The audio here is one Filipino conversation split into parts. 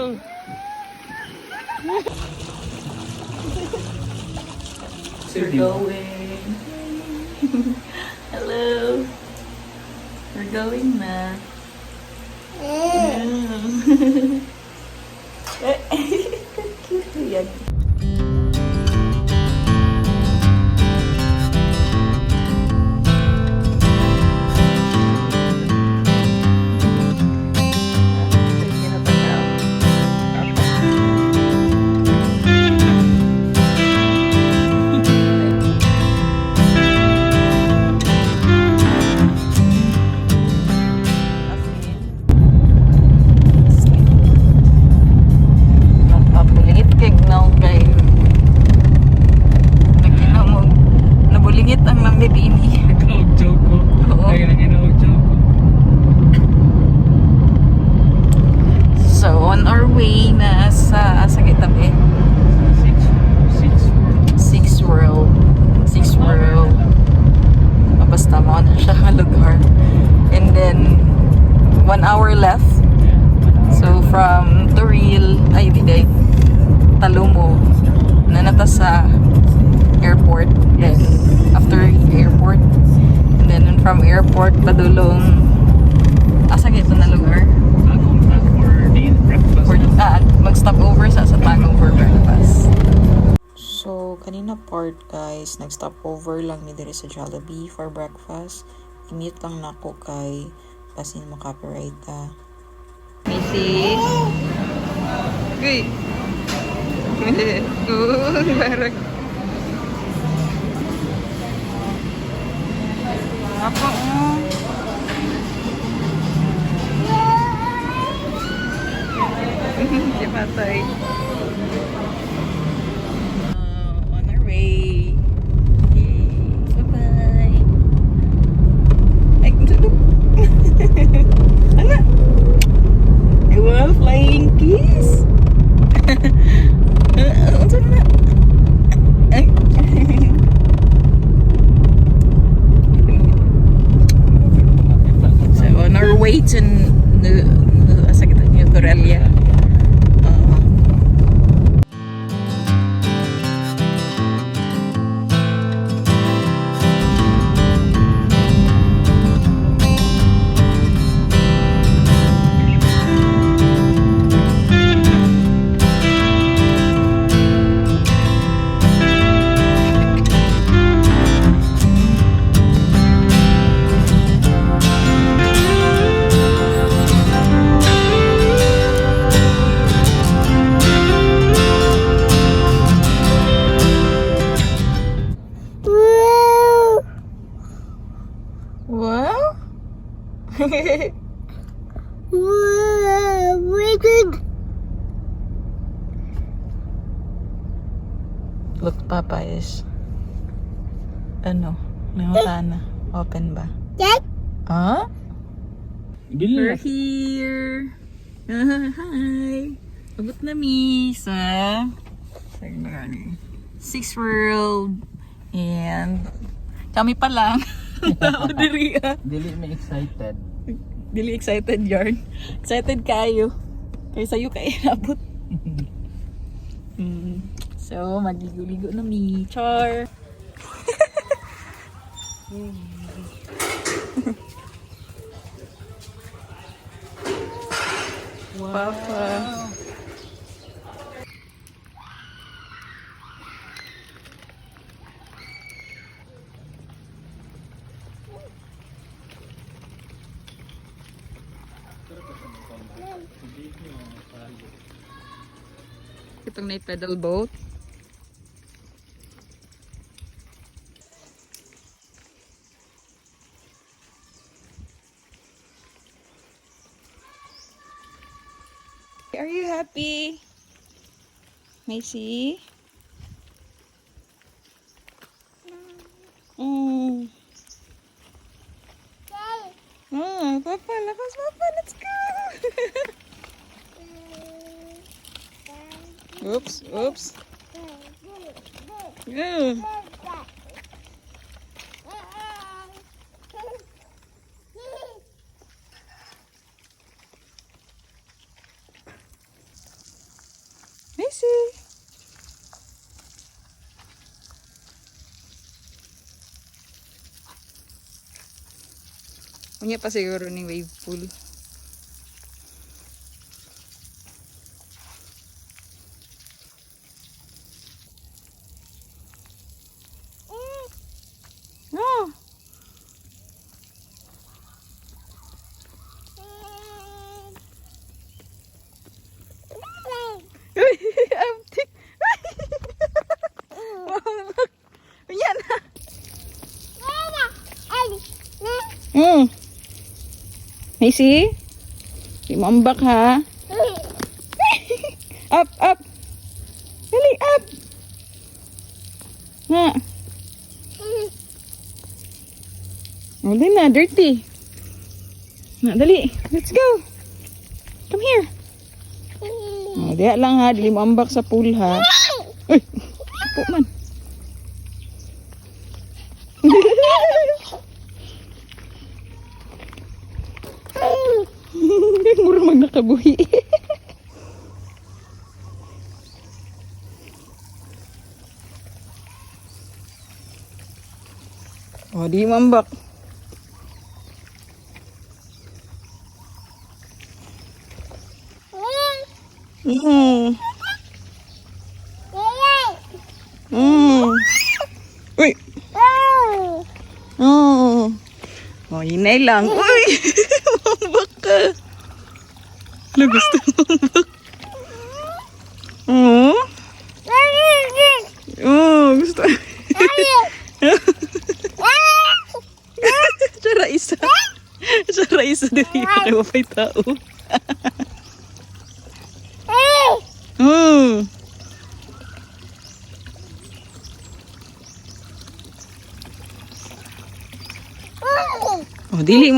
We're going. Hello. We're going na. Cute yan. From Toril, Talomo, nanata sa airport. Then after airport, and then from airport padulong asa ito na lugar? Mag-stop over sa Tagum for breakfast. So kanina part guys, nag-stop over lang ni diri sa Jollibee for breakfast. I-mute lang nako kay basin mo copyright ta. Missy. Uy. Barag. Apa mo? Si Patay. On our way. Bye-bye. Ay, ano? Wow, flying kiss. So on our way to New Corelia. Look, Papa is may open ba? Huh? We're here. Hi. Abot na mi sa Six World and kami pa lang. Dili may excited. Dili excited yarn. Excited kayo. Kaya sa'yo kayo nabot. So, magligo-ligo na mi. Char! Wow! Papa! Itong na pedal boat. Are you happy, Macy? Papa, lakas Papa, let's go! Oops, oops. Yeah. Unya pa siguro ni wave pool. Oh. Abtik. Mambak. Unya na. Macy? Di mambak ha? Up, up. Dali, up. Ha. Dali na, dirty. Na, dali. Let's go. Come here. Diya lang ha, dili mo ambak sa pool ha. Uy, po man. Mura mag nakabuhi. Oh, di mambak. Uy. Oh. Oh, hinay lang. Uy. Mambak ka. Ano gusto mambak? Oh. Oh, gusto. Cara isa. Cara isa diri kay wapay tao. Oh. Oh, dili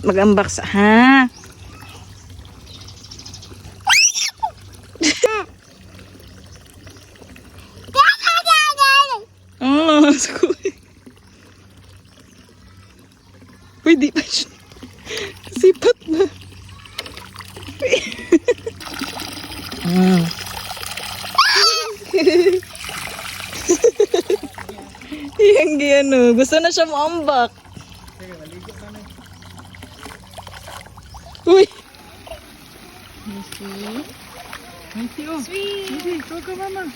mag-ambak sa ha. Oh, school. Pwede pa siya. Sipat na. Yang gano. Gusto na siya maambak. Uy. Missy, oh. Sweet. Missy, go ka mama.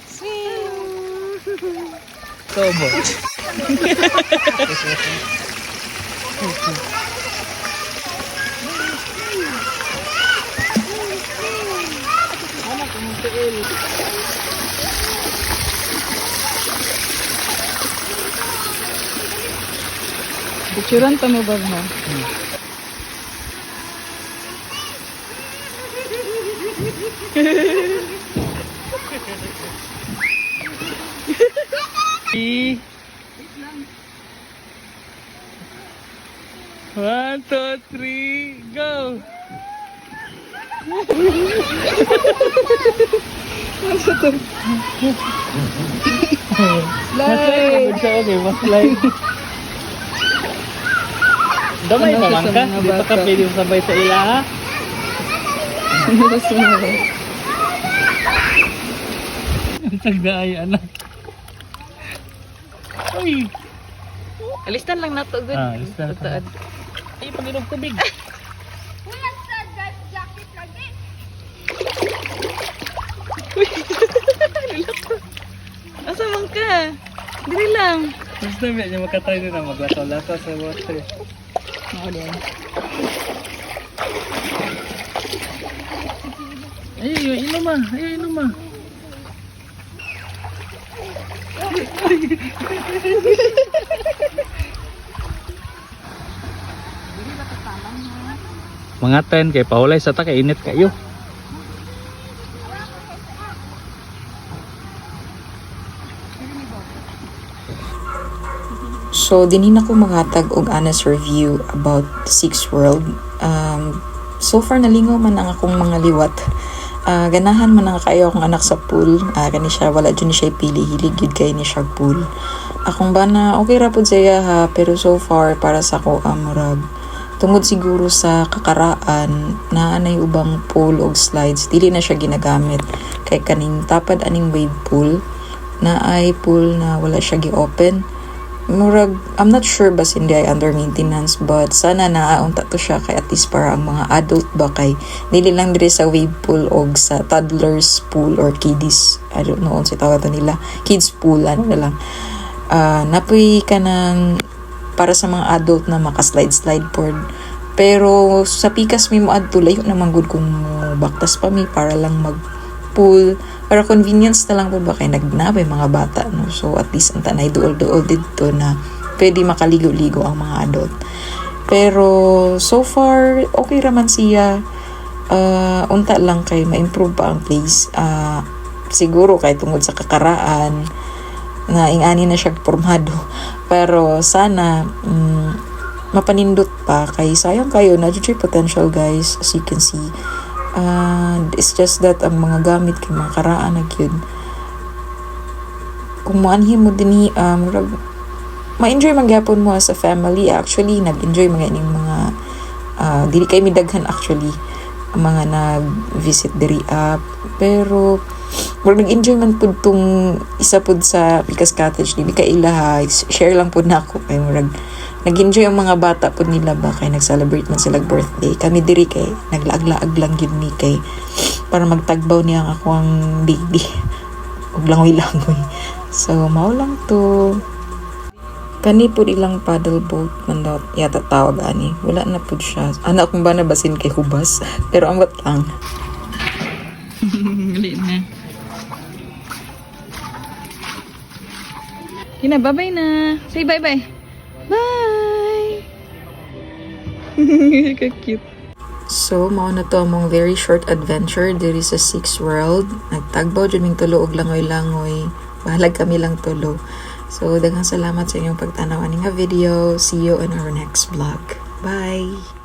Sweet. Tobo. Picturean ta mo ba ha? One, two, three, go! Slide! Slide! Damay pa man ka? Di pa ka pwede sabay sa ila ha? Ang tagdaay anak. Uy! Alistan lang nato good. Alistan ka. Ay, pag-inom tubig. Asa man ka? Dili lang. Gusto niya makatry na maglato-lato sa water. Oo din. Ay, inom ma. Ay, inom ma. Mga 10 kay pahulay sa ta kay init kayo. So, dinin ako maghatag og honest review about the Six World. So far, nalingaw man ang akong mga liwat. Ganahan man ang kayo akong anak sa pool. Kani siya, wala dyan siya pili. Hilig yun kayo ni siya pool. Akong bana, okay ra pud saya ha. Pero so far, para sa ko, murag. Tungod siguro sa kakaraan na anay ubang pool og slides, dili na siya ginagamit. Kay kaning tapad aning wave pool, na ay pool na wala siya gi-open. murag, I'm not sure bas hindi ay under maintenance, but sana naaunta to siya kay at least para ang mga adult ba kay dili lang diri sa wave pool o sa toddlers pool or kiddies, I don't know kung sa tawag nila, kids pool, ano na lang. Napoy ka ng para sa mga adult na maka-slide board. Pero sa pikas mi mo adto layo naman gud kung baktas pa mi para lang mag pool para convenience na lang po ba kay nagnabay mga bata, no? So at least ang tanay duol dito na pwede makaligo-ligo ang mga adult. Pero so far okay raman siya. Unta lang kay ma-improve pa ang place. Siguro kay tungod sa kakaraan na ingani na siya formado. Pero sana mapanindot pa kay sayang kayo na potential guys, as you can see. It's just that ang mga gamit kay mga karaan na yun kung maanhin mo din ma-enjoy magyapon mo as a family. Actually nag-enjoy mga ining mga dili kay midaghan actually ang mga nag-visit diri pero nag-enjoy man pud tong isa pud sa Pikas Cottage dili kay ila share lang pud nako kay murag nag-enjoy ang mga bata po nila ba kay nag-celebrate man sila birthday. Kami diri kay naglaag-laag lang yun ni kay para magtagbaw niya ang ako ang baby. Ug langoy-langoy. So, mao lang to. Kani po ilang paddle boat man daw yata tawag ani. Wala na po siya. Anak kong ba nabasin kay hubas. Pero ang lang. Gali na. Kina, bye-bye na. Say bye-bye. Bye! Ka-cute. So, mao na to among very short adventure diri sa Six World. Nagtagbaw jud ming tulo og langoy-langoy. Bahalag kami lang tulo. So, daghang salamat sa inyong pagtanaw ani nga video. See you in our next vlog. Bye!